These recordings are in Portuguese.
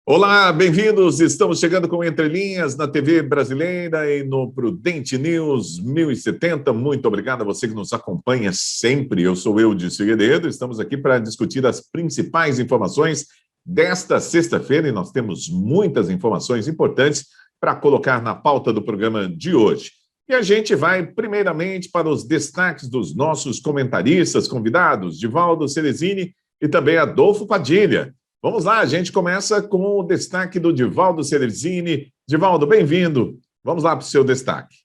Olá, bem-vindos. Estamos chegando com Entre Linhas na TV brasileira e no Prudente News 1070. Muito obrigado a você que nos acompanha sempre. Eu sou Eudício Figueiredo. Estamos aqui para discutir as principais informações desta sexta-feira e nós temos muitas informações importantes para colocar na pauta do programa de hoje. E a gente vai, primeiramente, para os destaques dos nossos comentaristas convidados, Divaldo Ceresini e também Adolfo Padilha. Vamos lá, a gente começa com o destaque do Divaldo Ceresini. Divaldo, bem-vindo. Vamos lá para o seu destaque.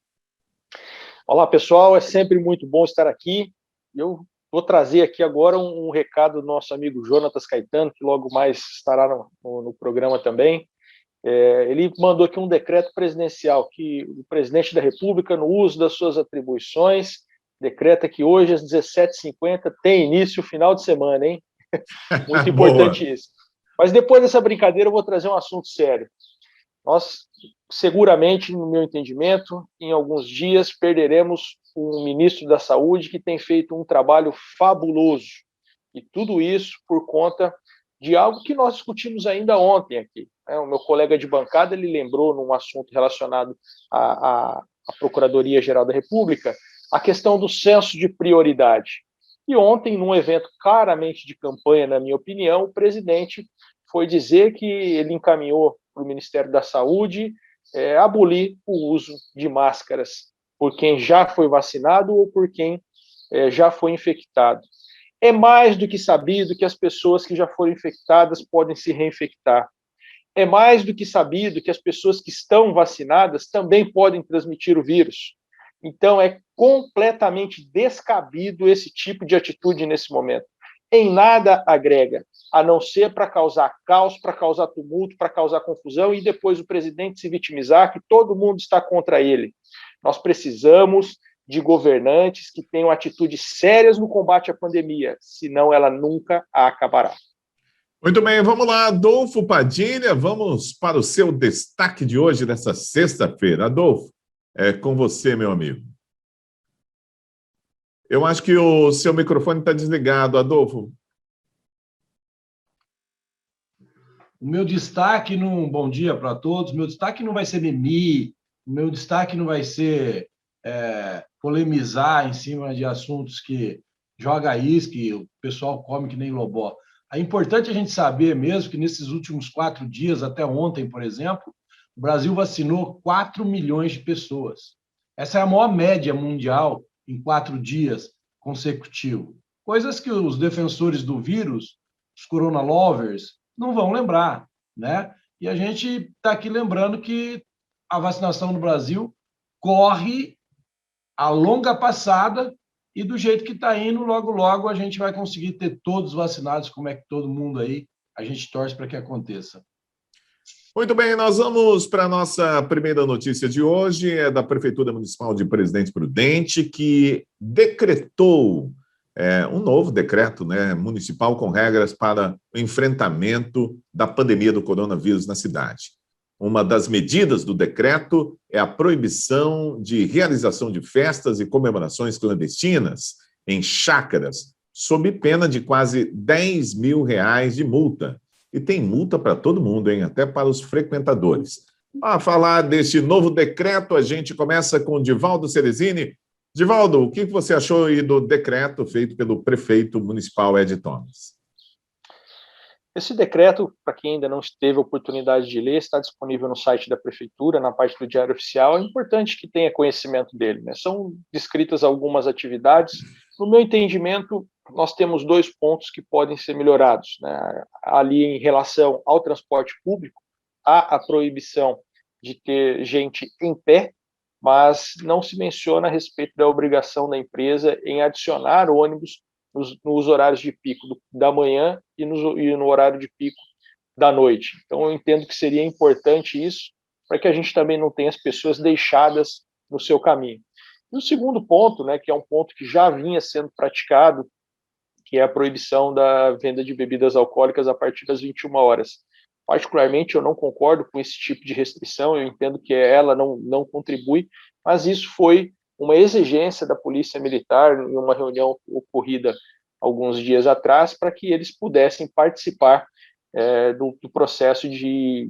Olá, pessoal. É sempre muito bom estar aqui. Eu vou trazer aqui agora um recado do nosso amigo Jonatas Caetano, que logo mais estará no programa também. Ele mandou aqui um decreto presidencial que o presidente da República, no uso das suas atribuições, decreta que hoje, às 17h50, tem início o final de semana, hein? Muito importante isso. Mas depois dessa brincadeira eu vou trazer um assunto sério. Nós, seguramente, no meu entendimento, em alguns dias perderemos um ministro da Saúde que tem feito um trabalho fabuloso. E tudo isso por conta de algo que nós discutimos ainda ontem aqui. O meu colega de bancada, ele lembrou num assunto relacionado à Procuradoria-Geral da República, a questão do senso de prioridade. E ontem, num evento claramente de campanha, na minha opinião, o presidente foi dizer que ele encaminhou para o Ministério da Saúde abolir o uso de máscaras por quem já foi vacinado ou por quem já foi infectado. É mais do que sabido que as pessoas que já foram infectadas podem se reinfectar. É mais do que sabido que as pessoas que estão vacinadas também podem transmitir o vírus. Então, é completamente descabido esse tipo de atitude nesse momento. Em nada agrega, a não ser para causar caos, para causar tumulto, para causar confusão e depois o presidente se vitimizar que todo mundo está contra ele. Nós precisamos de governantes que tenham atitudes sérias no combate à pandemia, senão ela nunca acabará. Muito bem, vamos lá, Adolfo Padilha, vamos para o seu destaque de hoje, nessa sexta-feira. Adolfo, é com você, meu amigo. Eu acho que o seu microfone está desligado, Adolfo. O meu destaque, bom dia para todos, meu destaque não vai ser mimimi, meu destaque não vai ser polemizar em cima de assuntos que joga isca e o pessoal come que nem lobó. É importante a gente saber mesmo que nesses últimos 4 dias, até ontem, por exemplo, o Brasil vacinou 4 milhões de pessoas. Essa é a maior média mundial em 4 dias consecutivos. Coisas que os defensores do vírus, os corona lovers, não vão lembrar, né? E a gente está aqui lembrando que a vacinação no Brasil corre a longa passada e do jeito que está indo, logo, logo a gente vai conseguir ter todos vacinados, como é que todo mundo aí, a gente torce para que aconteça. Muito bem, nós vamos para a nossa primeira notícia de hoje, é da Prefeitura Municipal de Presidente Prudente, que decretou um novo decreto, né, municipal com regras para o enfrentamento da pandemia do coronavírus na cidade. Uma das medidas do decreto é a proibição de realização de festas e comemorações clandestinas em chácaras, sob pena de quase R$10 mil de multa. E tem multa para todo mundo, hein? Até para os frequentadores. Para falar deste novo decreto, a gente começa com Divaldo Ceresini. Divaldo, o que você achou aí do decreto feito pelo prefeito municipal Ed Thomas? Esse decreto, para quem ainda não teve a oportunidade de ler, está disponível no site da Prefeitura, na parte do Diário Oficial. É importante que tenha conhecimento dele, né? São descritas algumas atividades. No meu entendimento, nós temos 2 pontos que podem ser melhorados, né? Ali em relação ao transporte público, há a proibição de ter gente em pé, mas não se menciona a respeito da obrigação da empresa em adicionar ônibus nos horários de pico da manhã e no horário de pico da noite. Então, eu entendo que seria importante isso, para que a gente também não tenha as pessoas deixadas no seu caminho. E o segundo ponto, né, que é um ponto que já vinha sendo praticado, que é a proibição da venda de bebidas alcoólicas a partir das 21 horas. Particularmente, eu não concordo com esse tipo de restrição, eu entendo que ela não contribui, mas isso foi uma exigência da Polícia Militar em uma reunião ocorrida alguns dias atrás, para que eles pudessem participar do processo de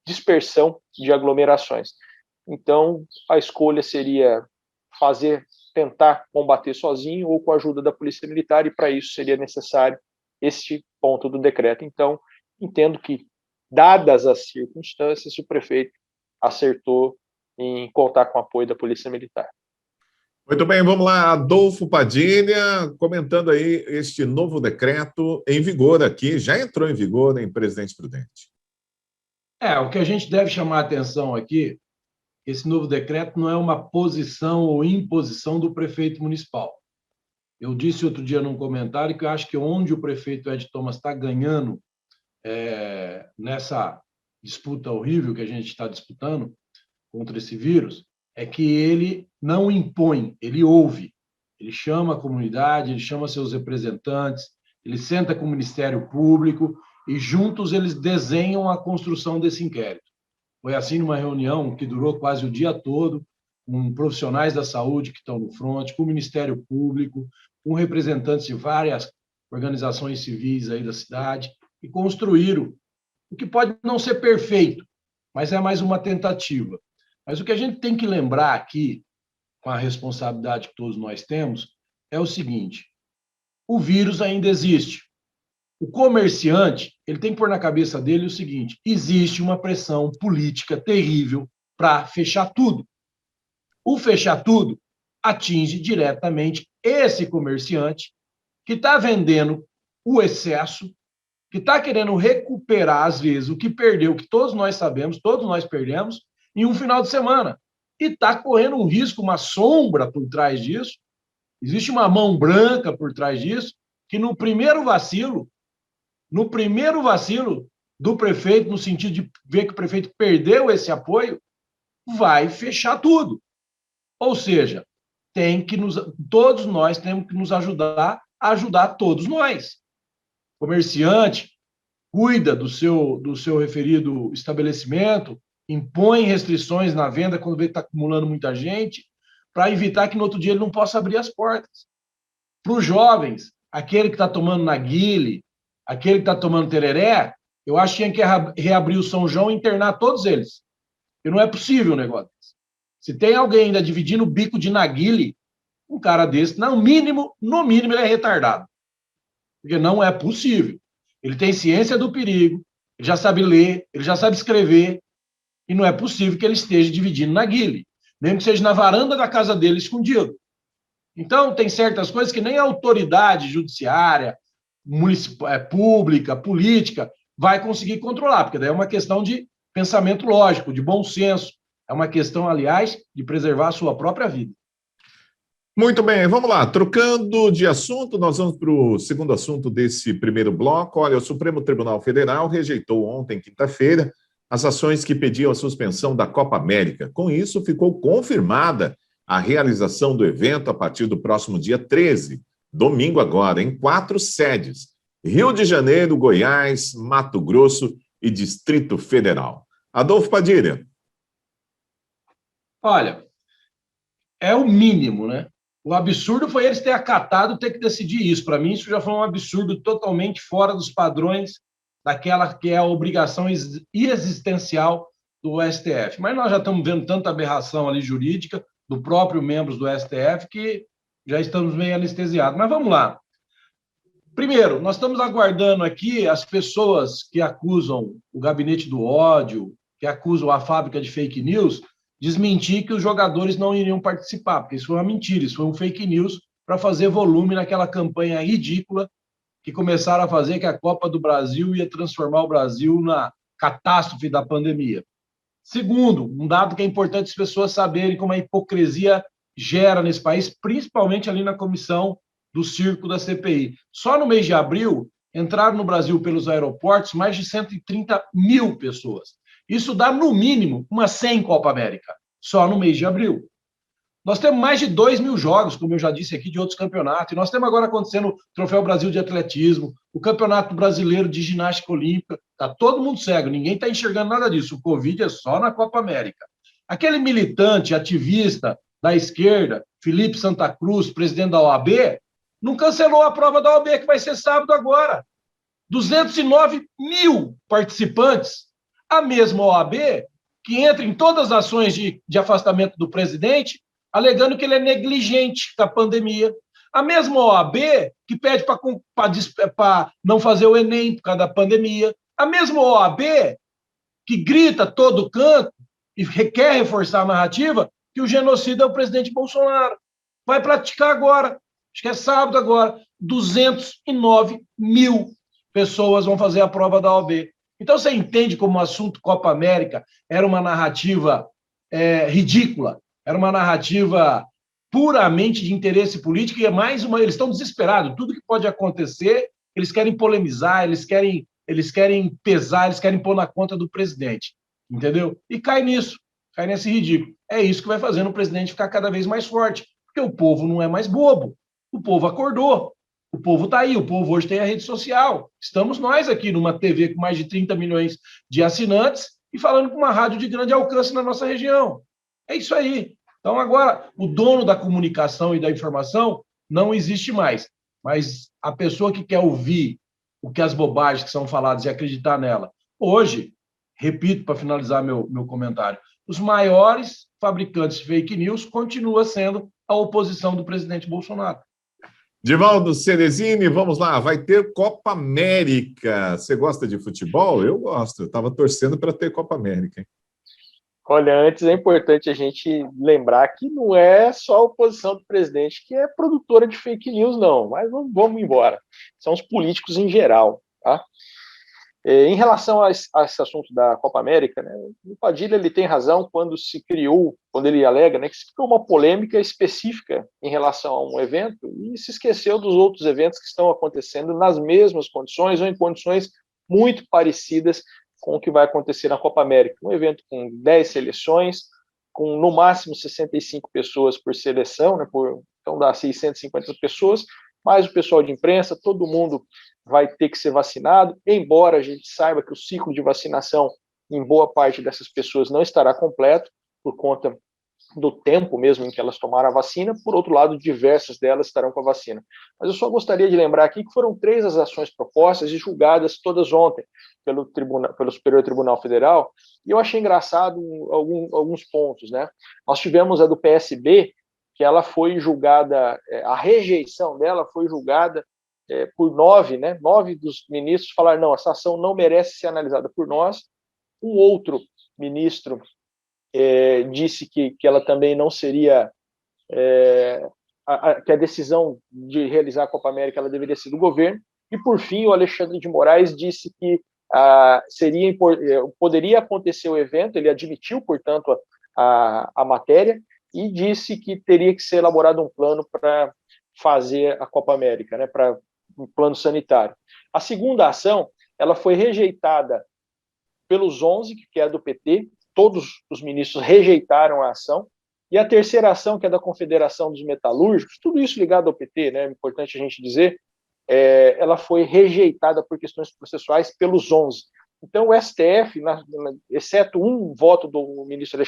dispersão de aglomerações. Então, a escolha seria tentar combater sozinho ou com a ajuda da Polícia Militar, e para isso seria necessário este ponto do decreto. Então, entendo que, dadas as circunstâncias, o prefeito acertou em contar com o apoio da Polícia Militar. Muito bem, vamos lá. Adolfo Padilha, comentando aí este novo decreto em vigor aqui, já entrou em vigor em Presidente Prudente. O que a gente deve chamar a atenção aqui, esse novo decreto não é uma posição ou imposição do prefeito municipal. Eu disse outro dia num comentário que eu acho que onde o prefeito Ed Thomas está ganhando nessa disputa horrível que a gente está disputando contra esse vírus, é que ele não impõe, ele ouve. Ele chama a comunidade, ele chama seus representantes, ele senta com o Ministério Público e juntos eles desenham a construção desse inquérito. Foi assim numa reunião que durou quase o dia todo, com profissionais da saúde que estão no front, com o Ministério Público, com representantes de várias organizações civis aí da cidade, e construíram o que pode não ser perfeito, mas é mais uma tentativa. Mas o que a gente tem que lembrar aqui, com a responsabilidade que todos nós temos, é o seguinte: o vírus ainda existe. O comerciante, ele tem que pôr na cabeça dele o seguinte: existe uma pressão política terrível para fechar tudo. O fechar tudo atinge diretamente esse comerciante que está vendendo o excesso, que está querendo recuperar, às vezes, o que perdeu, que todos nós sabemos, todos nós perdemos, em um final de semana. E está correndo um risco, uma sombra por trás disso. Existe uma mão branca por trás disso, que no primeiro vacilo do prefeito, no sentido de ver que o prefeito perdeu esse apoio, vai fechar tudo. Ou seja, todos nós temos que nos ajudar a ajudar todos nós. O comerciante cuida do seu referido estabelecimento, impõe restrições na venda quando vê que está acumulando muita gente, para evitar que no outro dia ele não possa abrir as portas. Para os jovens, aquele que está tomando narguilé, aquele que está tomando tereré, eu acho que tinha que reabrir o São João e internar todos eles. Porque não é possível um negócio desse. Se tem alguém ainda dividindo o bico de narguilé, um cara desse, no mínimo, ele é retardado. Porque não é possível. Ele tem ciência do perigo, ele já sabe ler, ele já sabe escrever, e não é possível que ele esteja dividindo narguilé, mesmo que seja na varanda da casa dele, escondido. Então, tem certas coisas que nem a autoridade judiciária, pública, política, vai conseguir controlar, porque daí é uma questão de pensamento lógico, de bom senso. É uma questão, aliás, de preservar a sua própria vida. Muito bem, vamos lá. Trocando de assunto, nós vamos para o segundo assunto desse primeiro bloco. Olha, o Supremo Tribunal Federal rejeitou ontem, quinta-feira, as ações que pediam a suspensão da Copa América. Com isso, ficou confirmada a realização do evento a partir do próximo dia 13, domingo agora, em 4 sedes: Rio de Janeiro, Goiás, Mato Grosso e Distrito Federal. Adolfo Padilha. Olha, é o mínimo, né? O absurdo foi eles terem acatado, ter que decidir isso. Para mim, isso já foi um absurdo totalmente fora dos padrões daquela que é a obrigação existencial do STF. Mas nós já estamos vendo tanta aberração ali jurídica do próprio membros do STF que já estamos meio anestesiados. Mas vamos lá. Primeiro, nós estamos aguardando aqui as pessoas que acusam o gabinete do ódio, que acusam a fábrica de fake news, desmentir que os jogadores não iriam participar, porque isso foi uma mentira, isso foi um fake news para fazer volume naquela campanha ridícula que começaram a fazer, que a Copa do Brasil ia transformar o Brasil na catástrofe da pandemia. Segundo, um dado que é importante as pessoas saberem como a hipocrisia gera nesse país, principalmente ali na comissão do circo da CPI. Só no mês de abril, entraram no Brasil pelos aeroportos mais de 130 mil pessoas. Isso dá, no mínimo, umas 100 Copa América, só no mês de abril. Nós temos mais de 2.000 jogos, como eu já disse aqui, de outros campeonatos. E nós temos agora acontecendo o Troféu Brasil de Atletismo, o Campeonato Brasileiro de Ginástica Olímpica. Está todo mundo cego, ninguém está enxergando nada disso. O Covid é só na Copa América. Aquele militante, ativista da esquerda, Felipe Santa Cruz, presidente da OAB, não cancelou a prova da OAB, que vai ser sábado agora. 209 mil participantes. A mesma OAB que entra em todas as ações de afastamento do presidente, alegando que ele é negligente com a pandemia. A mesma OAB que pede para não fazer o Enem por causa da pandemia. A mesma OAB que grita todo canto e quer reforçar a narrativa que o genocida é o presidente Bolsonaro. Vai praticar agora, acho que é sábado agora, 209 mil pessoas vão fazer a prova da OAB. Então, você entende como o assunto Copa América era uma narrativa ridícula, era uma narrativa puramente de interesse político e eles estão desesperados. Tudo que pode acontecer, eles querem polemizar, eles querem pesar, eles querem pôr na conta do presidente, entendeu? E cai nesse ridículo. É isso que vai fazendo o presidente ficar cada vez mais forte, porque o povo não é mais bobo, o povo acordou. O povo está aí, o povo hoje tem a rede social. Estamos nós aqui numa TV com mais de 30 milhões de assinantes e falando com uma rádio de grande alcance na nossa região. É isso aí. Então, agora, o dono da comunicação e da informação não existe mais. Mas a pessoa que quer ouvir o que as bobagens que são faladas e acreditar nela. Hoje, repito para finalizar meu comentário, os maiores fabricantes de fake news continuam sendo a oposição do presidente Bolsonaro. Divaldo Ceresini, vamos lá, vai ter Copa América. Você gosta de futebol? Eu gosto, eu estava torcendo para ter Copa América. Hein? Olha, antes é importante a gente lembrar que não é só a oposição do presidente que é produtora de fake news, não, mas vamos embora. São os políticos em geral, tá? Em relação a esse assunto da Copa América, né, o Padilha ele tem razão quando ele alega, né, que se criou uma polêmica específica em relação a um evento e se esqueceu dos outros eventos que estão acontecendo nas mesmas condições ou em condições muito parecidas com o que vai acontecer na Copa América. Um evento com 10 seleções, com no máximo 65 pessoas por seleção, né, então dá 650 pessoas, mais o pessoal de imprensa, todo mundo vai ter que ser vacinado, embora a gente saiba que o ciclo de vacinação em boa parte dessas pessoas não estará completo, por conta do tempo mesmo em que elas tomaram a vacina, por outro lado, diversas delas estarão com a vacina. Mas eu só gostaria de lembrar aqui que foram 3 as ações propostas e julgadas todas ontem pelo Superior Tribunal Federal, e eu achei engraçado alguns pontos, né? Nós tivemos a do PSB, que ela foi julgada, a rejeição dela foi julgada por 9, né? 9 dos ministros falaram, não, essa ação não merece ser analisada por nós. Um outro ministro disse que ela também não seria, que a decisão de realizar a Copa América ela deveria ser do governo. E, por fim, o Alexandre de Moraes disse que poderia acontecer o evento, ele admitiu, portanto, a matéria, e disse que teria que ser elaborado um plano para fazer a Copa América, né, para um plano sanitário. A segunda ação, ela foi rejeitada pelos 11, que é do PT, todos os ministros rejeitaram a ação, e a terceira ação, que é da Confederação dos Metalúrgicos, tudo isso ligado ao PT, né, é importante a gente dizer, ela foi rejeitada por questões processuais pelos 11. Então, o STF, exceto um voto do ministro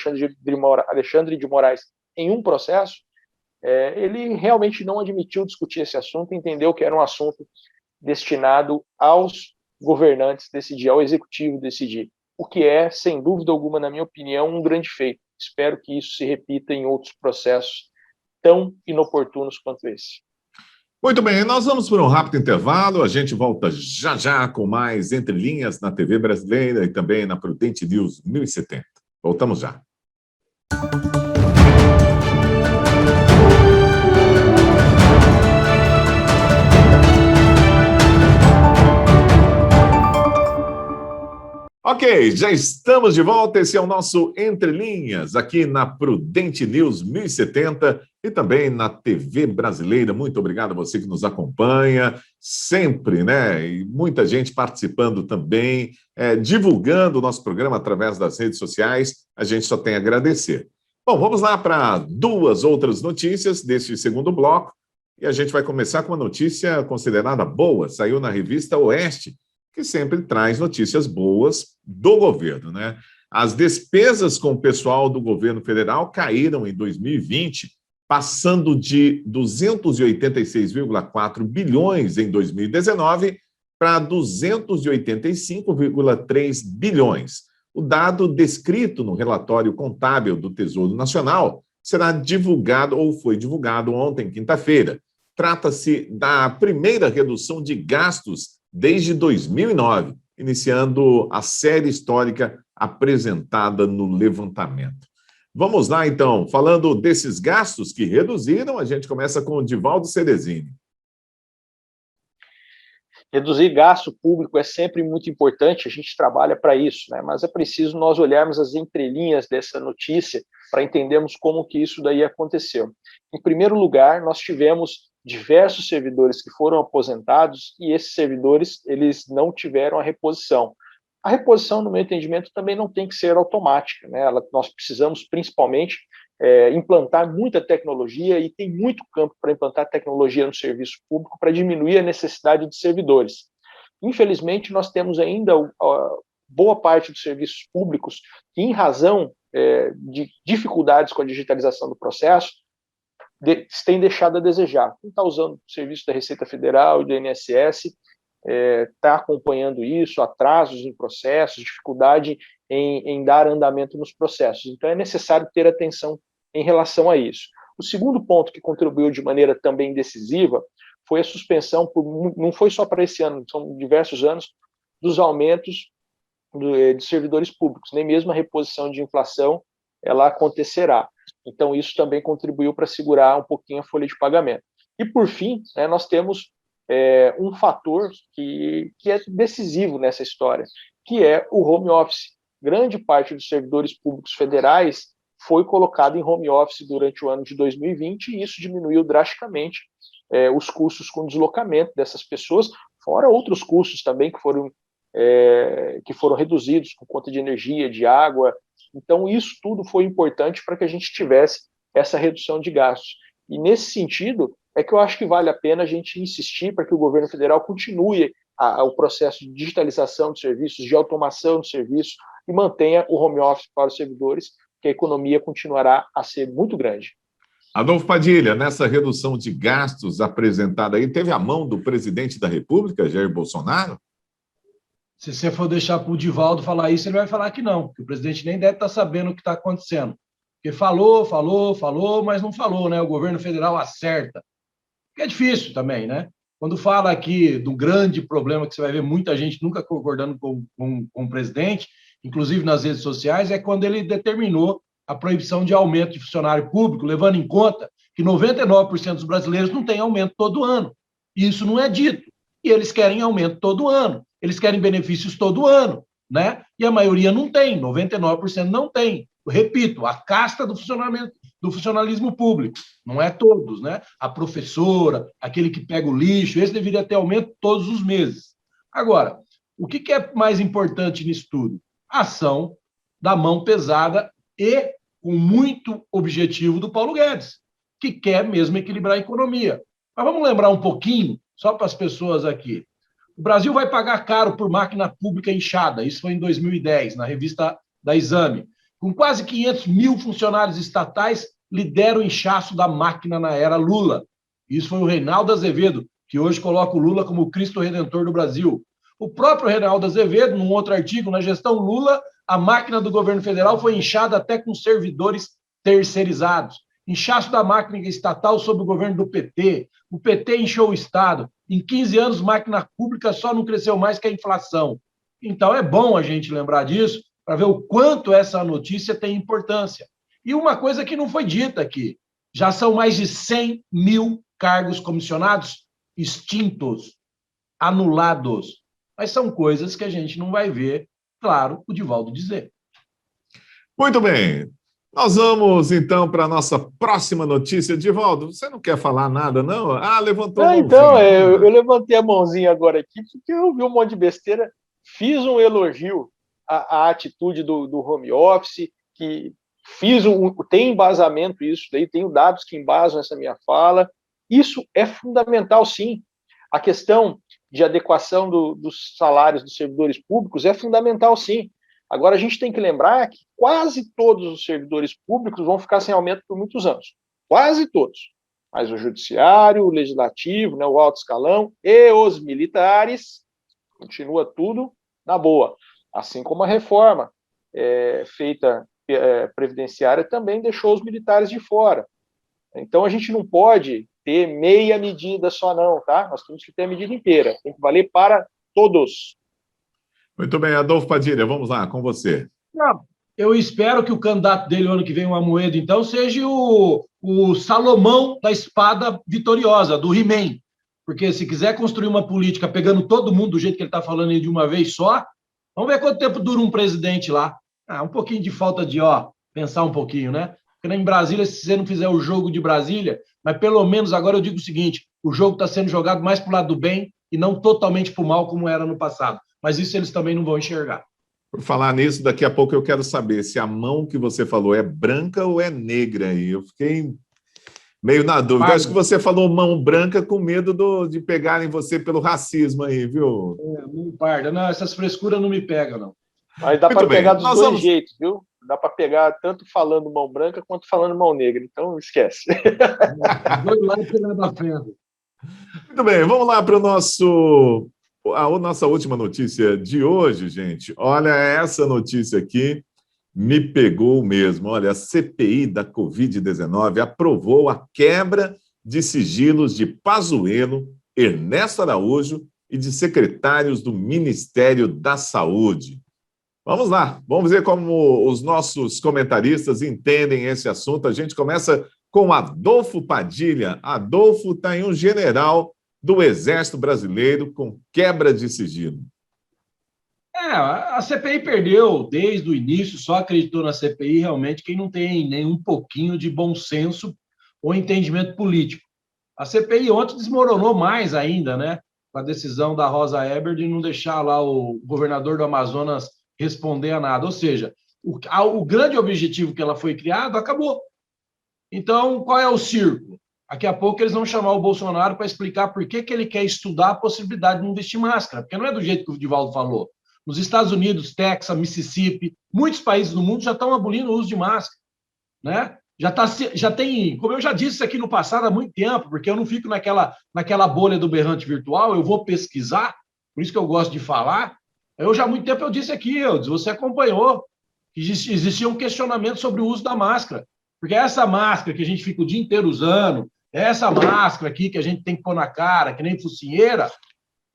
Alexandre de Moraes em um processo, ele realmente não admitiu discutir esse assunto, entendeu que era um assunto destinado aos governantes decidir, ao executivo decidir, o que é, sem dúvida alguma, na minha opinião, um grande feito. Espero que isso se repita em outros processos tão inoportunos quanto esse. Muito bem, nós vamos por um rápido intervalo, a gente volta já já com mais Entre Linhas na TV Brasileira e também na Prudente News 1070. Voltamos já. Ok, já estamos de volta. Esse é o nosso Entre Linhas, aqui na Prudente News 1070 e também na TV Brasileira. Muito obrigado a você que nos acompanha sempre, né? E muita gente participando também, divulgando o nosso programa através das redes sociais. A gente só tem a agradecer. Bom, vamos lá para duas outras notícias deste segundo bloco. E a gente vai começar com uma notícia considerada boa. Saiu na revista Oeste, que sempre traz notícias boas do governo, né? As despesas com o pessoal do governo federal caíram em 2020, passando de 286,4 bilhões em 2019 para 285,3 bilhões. O dado descrito no relatório contábil do Tesouro Nacional será divulgado, ou foi divulgado ontem, quinta-feira. Trata-se da primeira redução de gastos desde 2009, iniciando a série histórica apresentada no levantamento. Vamos lá, então. Falando desses gastos que reduziram, a gente começa com o Divaldo Ceresini. Reduzir gasto público é sempre muito importante, a gente trabalha para isso, né? Mas é preciso nós olharmos as entrelinhas dessa notícia para entendermos como que isso daí aconteceu. Em primeiro lugar, nós tivemos diversos servidores que foram aposentados e esses servidores eles não tiveram a reposição. A reposição, no meu entendimento, também não tem que ser automática, né? Nós precisamos, principalmente, implantar muita tecnologia e tem muito campo para implantar tecnologia no serviço público para diminuir a necessidade de servidores. Infelizmente, nós temos ainda boa parte dos serviços públicos que, em razão de dificuldades com a digitalização do processo, têm deixado a desejar. Quem está usando o serviço da Receita Federal e do INSS está acompanhando isso, atrasos em processos, dificuldade em dar andamento nos processos. Então, é necessário ter atenção em relação a isso. O segundo ponto que contribuiu de maneira também decisiva foi a suspensão, não foi só para esse ano, são diversos anos, dos aumentos de servidores públicos, nem mesmo a reposição de inflação ela acontecerá. Então, isso também contribuiu para segurar um pouquinho a folha de pagamento. E, por fim, nós temos um fator que é decisivo nessa história, que é o home office. Grande parte dos servidores públicos federais foi colocado em home office durante o ano de 2020 e isso diminuiu drasticamente os custos com deslocamento dessas pessoas, fora outros custos também que foram reduzidos por conta de energia, de água. Então, isso tudo foi importante para que a gente tivesse essa redução de gastos. E, nesse sentido, é que eu acho que vale a pena a gente insistir para que o governo federal continue o processo de digitalização de serviços, de automação de serviços e mantenha o home office para os servidores, que a economia continuará a ser muito grande. Adolfo Padilha, nessa redução de gastos apresentada aí, teve a mão do presidente da República, Jair Bolsonaro? Se você for deixar para o Divaldo falar isso, ele vai falar que não, que o presidente nem deve estar sabendo o que está acontecendo. Porque falou, mas não falou, né? O governo federal acerta. Que é difícil também, né? Quando fala aqui do grande problema que você vai ver muita gente nunca concordando com o presidente, inclusive nas redes sociais, é quando ele determinou a proibição de aumento de funcionário público, levando em conta que 99% dos brasileiros não têm aumento todo ano. E isso não é dito. E eles querem aumento todo ano. Eles querem benefícios todo ano, né? E a maioria não tem, 99% não tem. Eu repito, a casta do funcionalismo público, não é todos, né? A professora, aquele que pega o lixo, esse deveria ter aumento todos os meses. Agora, o que é mais importante nisso tudo? A ação da mão pesada e com muito objetivo do Paulo Guedes, que quer mesmo equilibrar a economia. Mas vamos lembrar um pouquinho, só para as pessoas aqui. O Brasil vai pagar caro por máquina pública inchada, isso foi em 2010, na revista da Exame. Com quase 500 mil funcionários estatais, lidera o inchaço da máquina na era Lula. Isso foi o Reinaldo Azevedo, que hoje coloca o Lula como o Cristo Redentor do Brasil. O próprio Reinaldo Azevedo, num outro artigo, na gestão Lula, a máquina do governo federal foi inchada até com servidores terceirizados. Inchaço da máquina estatal sob o governo do PT. O PT inchou o Estado. Em 15 anos, máquina pública só não cresceu mais que a inflação. Então, é bom a gente lembrar disso para ver o quanto essa notícia tem importância. E uma coisa que não foi dita aqui, já são mais de 100 mil cargos comissionados extintos, anulados. Mas são coisas que a gente não vai ver, claro, o Divaldo dizer. Muito bem. Nós vamos, então, para a nossa próxima notícia. Divaldo, você não quer falar nada, não? Ah, levantou a mãozinha. Então, eu levantei a mãozinha agora aqui, porque eu vi um monte de besteira, fiz um elogio à atitude do home office, que Tem embasamento isso daí, tenho dados que embasam essa minha fala. Isso é fundamental, sim. A questão de adequação dos salários dos servidores públicos é fundamental, sim. Agora, a gente tem que lembrar que quase todos os servidores públicos vão ficar sem aumento por muitos anos. Quase todos. Mas o judiciário, o legislativo, né, o alto escalão e os militares, continua tudo na boa. Assim como a reforma feita previdenciária também deixou os militares de fora. Então, a gente não pode ter meia medida só não, tá? Nós temos que ter a medida inteira. Tem que valer para todos. Muito bem, Adolfo Padilha, vamos lá, com você. Não, eu espero que o candidato dele, ano que vem, o Amoedo, então, seja o Salomão da espada vitoriosa, do He-Man. Porque se quiser construir uma política pegando todo mundo do jeito que ele está falando aí de uma vez só, vamos ver quanto tempo dura um presidente lá. Um pouquinho de falta de, pensar um pouquinho, né? Porque em Brasília, se você não fizer o jogo de Brasília, mas pelo menos agora eu digo o seguinte, o jogo está sendo jogado mais para o lado do bem e não totalmente para o mal, como era no passado. Mas isso eles também não vão enxergar. Por falar nisso, daqui a pouco eu quero saber se a mão que você falou é branca ou é negra aí. Eu fiquei meio na dúvida. Eu acho que você falou mão branca com medo de pegarem você pelo racismo aí, viu? Mão parda. Não, essas frescuras não me pegam, não. Mas dá para pegar dos dois jeitos, viu? Dá para pegar tanto falando mão branca quanto falando mão negra. Então, esquece. Dois lados pegando da frente. Muito bem, vamos lá para a nossa última notícia de hoje, gente. Olha, essa notícia aqui me pegou mesmo. Olha, a CPI da Covid-19 aprovou a quebra de sigilos de Pazuello, Ernesto Araújo e de secretários do Ministério da Saúde. Vamos lá, vamos ver como os nossos comentaristas entendem esse assunto. A gente começa com Adolfo Padilha. Adolfo está em um general do Exército Brasileiro com quebra de sigilo. A CPI perdeu desde o início, só acreditou na CPI realmente quem não tem nem um pouquinho de bom senso ou entendimento político. A CPI ontem desmoronou mais ainda, né? Com a decisão da Rosa Weber de não deixar lá o governador do Amazonas responder a nada. Ou seja, o grande objetivo que ela foi criada acabou. Então, qual é o circo? Daqui a pouco eles vão chamar o Bolsonaro para explicar por que ele quer estudar a possibilidade de não vestir máscara, porque não é do jeito que o Divaldo falou. Nos Estados Unidos, Texas, Mississippi, muitos países do mundo já estão abolindo o uso de máscara, né? Já tem, como eu já disse aqui no passado há muito tempo, porque eu não fico naquela bolha do berrante virtual, eu vou pesquisar, por isso que eu gosto de falar. Já há muito tempo eu disse aqui, você acompanhou, que existia um questionamento sobre o uso da máscara, porque essa máscara que a gente fica o dia inteiro usando, essa máscara aqui que a gente tem que pôr na cara, que nem focinheira,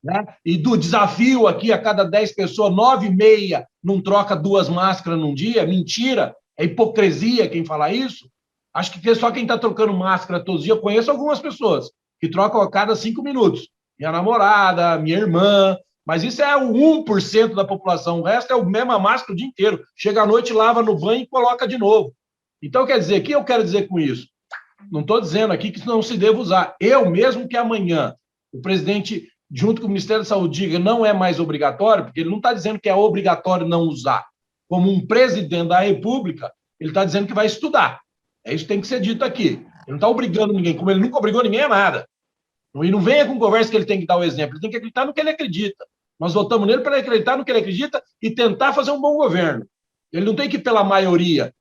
né? E do desafio aqui, a cada 10 pessoas, 9,5 não troca 2 máscaras num dia, mentira, é hipocrisia quem fala isso. Acho que só quem está trocando máscara todos os dias, eu conheço algumas pessoas que trocam a cada 5 minutos. Minha namorada, minha irmã, mas isso é o 1% da população, o resto é a mesma máscara o dia inteiro. Chega à noite, lava no banho e coloca de novo. Então, quer dizer, o que eu quero dizer com isso? Não estou dizendo aqui que não se deva usar. Eu mesmo que amanhã o presidente, junto com o Ministério da Saúde, diga não é mais obrigatório, porque ele não está dizendo que é obrigatório não usar. Como um presidente da República, ele está dizendo que vai estudar. É isso que tem que ser dito aqui. Ele não está obrigando ninguém, como ele nunca obrigou ninguém a nada. E não venha com conversa que ele tem que dar o exemplo, ele tem que acreditar no que ele acredita. Nós votamos nele para ele acreditar no que ele acredita e tentar fazer um bom governo. Ele não tem que ir pela maioria,